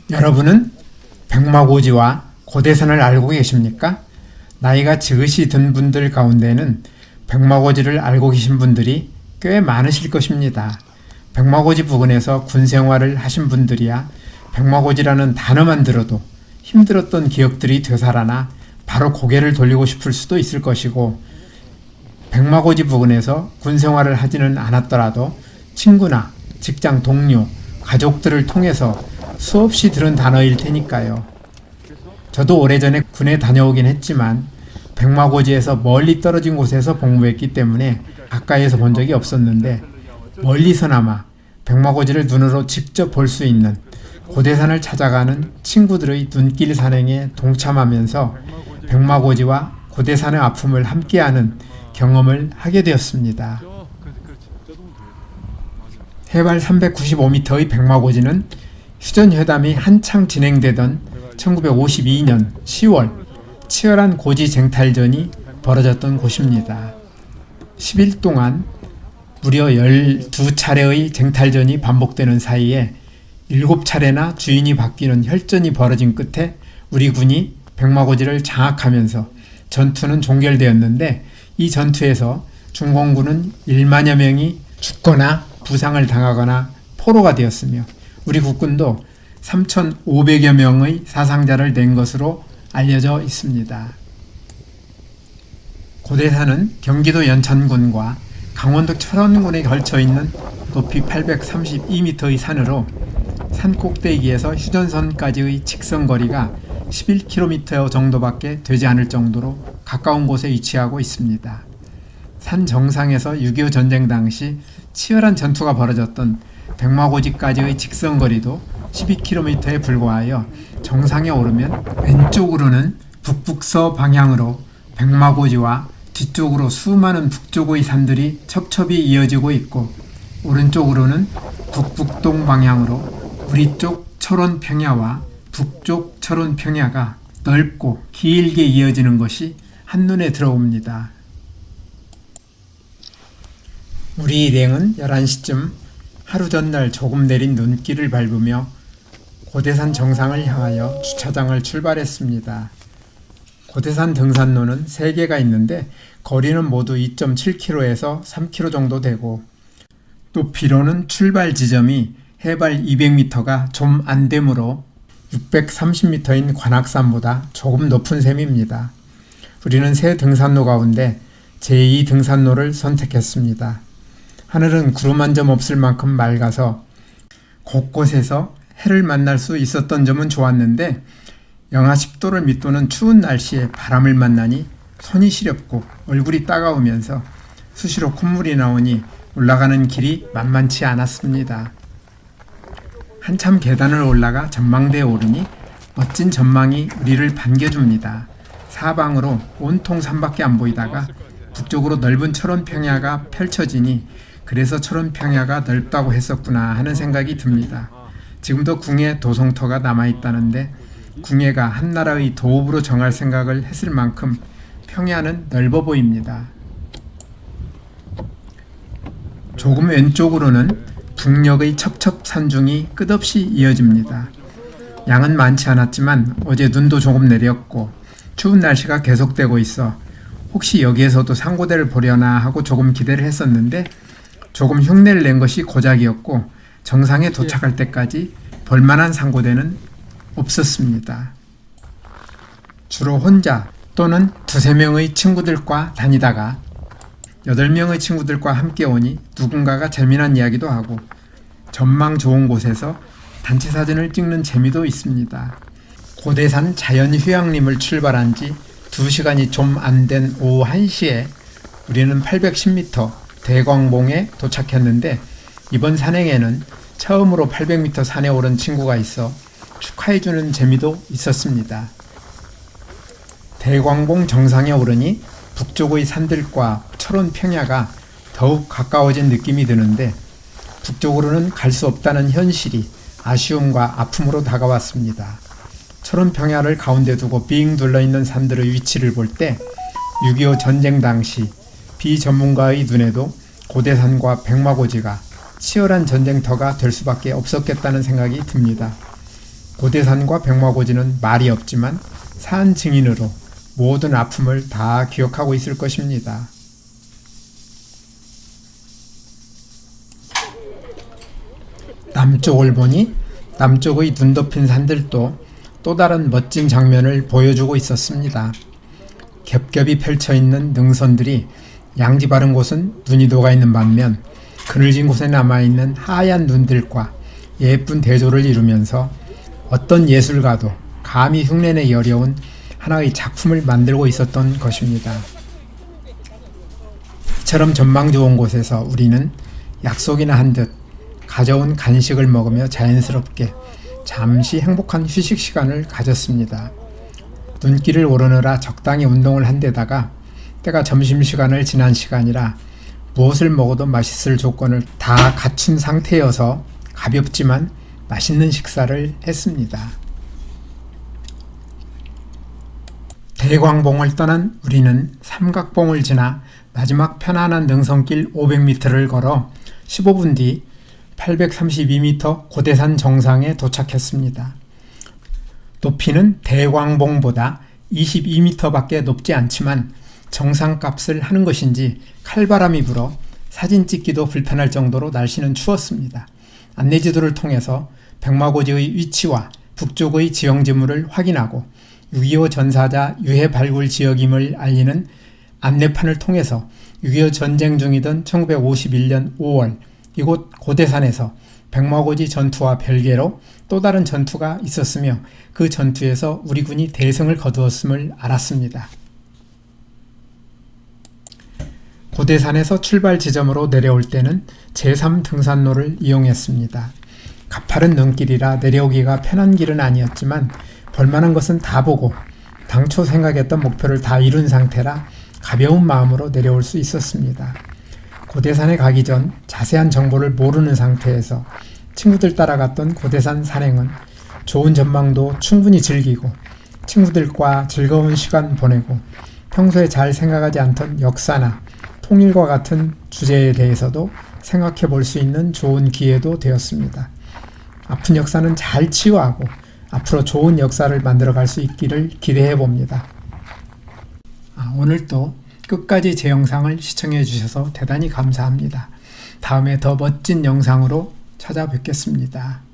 여러분은 백마고지와 고대산을 알고 계십니까? 나이가 지긋이 든 분들 가운데는 백마고지를 알고 계신 분들이 꽤 많으실 것입니다. 백마고지 부근에서 군 생활을 하신 분들이야 백마고지라는 단어만 들어도 힘들었던 기억들이 되살아나 바로 고개를 돌리고 싶을 수도 있을 것이고, 백마고지 부근에서 군 생활을 하지는 않았더라도 친구나 직장 동료, 가족들을 통해서 수없이 들은 단어일 테니까요. 저도 오래전에 군에 다녀오긴 했지만 백마고지에서 멀리 떨어진 곳에서 복무했기 때문에 가까이에서 본 적이 없었는데, 멀리서나마 백마고지를 눈으로 직접 볼 수 있는 고대산을 찾아가는 친구들의 눈길 산행에 동참하면서 백마고지와 고대산의 아픔을 함께하는 경험을 하게 되었습니다. 해발 395m의 백마고지는 휴전회담이 한창 진행되던 1952년 10월 치열한 고지 쟁탈전이 벌어졌던 곳입니다. 10일 동안 무려 12차례의 쟁탈전이 반복되는 사이에 7차례나 주인이 바뀌는 혈전이 벌어진 끝에 우리 군이 백마고지를 장악하면서 전투는 종결되었는데, 이 전투에서 중공군은 1만여 명이 죽거나 부상을 당하거나 포로가 되었으며 우리 국군도 3,500여 명의 사상자를 낸 것으로 알려져 있습니다. 고대산은 경기도 연천군과 강원도 철원군에 걸쳐 있는 높이 832m의 산으로 산 꼭대기에서 휴전선까지의 직선거리가 11km 정도밖에 되지 않을 정도로 가까운 곳에 위치하고 있습니다. 산 정상에서 6.25 전쟁 당시 치열한 전투가 벌어졌던 백마고지까지의 직선거리도 12km에 불과하여 정상에 오르면 왼쪽으로는 북북서 방향으로 백마고지와 뒤쪽으로 수많은 북쪽의 산들이 첩첩이 이어지고 있고, 오른쪽으로는 북북동 방향으로 우리 쪽 철원평야와 북쪽 철원평야가 넓고 길게 이어지는 것이 한눈에 들어옵니다. 우리 일행은 11시쯤 하루 전날 조금 내린 눈길을 밟으며 고대산 정상을 향하여 주차장을 출발했습니다. 고대산 등산로는 3개가 있는데 거리는 모두 2.7km에서 3km 정도 되고, 또 비로는 출발 지점이 해발 200m가 좀 안 되므로 630m인 관악산보다 조금 높은 셈입니다. 우리는 세 등산로 가운데 제2 등산로를 선택했습니다. 하늘은 구름 한 점 없을 만큼 맑아서 곳곳에서 해를 만날 수 있었던 점은 좋았는데, 영하 10도를 밑도는 추운 날씨에 바람을 만나니 손이 시렵고 얼굴이 따가우면서 수시로 콧물이 나오니 올라가는 길이 만만치 않았습니다. 한참 계단을 올라가 전망대에 오르니 멋진 전망이 우리를 반겨줍니다. 사방으로 온통 산밖에 안 보이다가 북쪽으로 넓은 철원평야가 펼쳐지니 그래서 철원평야가 넓다고 했었구나 하는 생각이 듭니다. 지금도 궁예 도성터가 남아있다는데 궁예가 한나라의 도읍으로 정할 생각을 했을 만큼 평야는 넓어 보입니다. 조금 왼쪽으로는 북녘의 첩첩산중이 끝없이 이어집니다. 양은 많지 않았지만 어제 눈도 조금 내렸고 추운 날씨가 계속되고 있어 혹시 여기에서도 상고대를 보려나 하고 조금 기대를 했었는데, 조금 흉내를 낸 것이 고작이었고 정상에 도착할 때까지 볼만한 상고대는 없었습니다. 주로 혼자 또는 2-3명의 친구들과 다니다가 8명의 친구들과 함께 오니 누군가가 재미난 이야기도 하고 전망 좋은 곳에서 단체 사진을 찍는 재미도 있습니다. 고대산 자연휴양림을 출발한 지 2시간이 좀 안 된 오후 1시에 우리는 810m 대광봉에 도착했는데, 이번 산행에는 처음으로 800m 산에 오른 친구가 있어 축하해주는 재미도 있었습니다. 대광봉 정상에 오르니 북쪽의 산들과 철원평야가 더욱 가까워진 느낌이 드는데, 북쪽으로는 갈 수 없다는 현실이 아쉬움과 아픔으로 다가왔습니다. 철원평야를 가운데 두고 빙 둘러있는 산들의 위치를 볼 때 6.25 전쟁 당시 비전문가의 눈에도 고대산과 백마고지가 치열한 전쟁터가 될 수밖에 없었겠다는 생각이 듭니다. 고대산과 백마고지는 말이 없지만 산 증인으로 모든 아픔을 다 기억하고 있을 것입니다. 남쪽을 보니 남쪽의 눈 덮인 산들도 또 다른 멋진 장면을 보여주고 있었습니다. 겹겹이 펼쳐있는 능선들이 양지 바른 곳은 눈이 녹아있는 반면 그늘진 곳에 남아있는 하얀 눈들과 예쁜 대조를 이루면서 어떤 예술가도 감히 흉내내기 어려운 하나의 작품을 만들고 있었던 것입니다. 이처럼 전망 좋은 곳에서 우리는 약속이나 한 듯 가져온 간식을 먹으며 자연스럽게 잠시 행복한 휴식 시간을 가졌습니다. 눈길을 오르느라 적당히 운동을 한 데다가 때가 점심시간을 지난 시간이라 무엇을 먹어도 맛있을 조건을 다 갖춘 상태여서 가볍지만 맛있는 식사를 했습니다. 대광봉을 떠난 우리는 삼각봉을 지나 마지막 편안한 능선길 500m를 걸어 15분 뒤 832m 고대산 정상에 도착했습니다. 높이는 대광봉보다 22m밖에 높지 않지만 정상값을 하는 것인지 칼바람이 불어 사진 찍기도 불편할 정도로 날씨는 추웠습니다. 안내지도를 통해서 백마고지의 위치와 북쪽의 지형지물을 확인하고 6.25 전사자 유해 발굴 지역임을 알리는 안내판을 통해서 6.25 전쟁 중이던 1951년 5월 이곳 고대산에서 백마고지 전투와 별개로 또 다른 전투가 있었으며 그 전투에서 우리 군이 대승을 거두었음을 알았습니다. 고대산에서 출발 지점으로 내려올 때는 제3등산로를 이용했습니다. 가파른 눈길이라 내려오기가 편한 길은 아니었지만 볼만한 것은 다 보고 당초 생각했던 목표를 다 이룬 상태라 가벼운 마음으로 내려올 수 있었습니다. 고대산에 가기 전 자세한 정보를 모르는 상태에서 친구들 따라갔던 고대산 산행은 좋은 전망도 충분히 즐기고 친구들과 즐거운 시간 보내고 평소에 잘 생각하지 않던 역사나 통일과 같은 주제에 대해서도 생각해 볼 수 있는 좋은 기회도 되었습니다. 아픈 역사는 잘 치유하고 앞으로 좋은 역사를 만들어 갈 수 있기를 기대해 봅니다. 오늘도 끝까지 제 영상을 시청해 주셔서 대단히 감사합니다. 다음에 더 멋진 영상으로 찾아뵙겠습니다.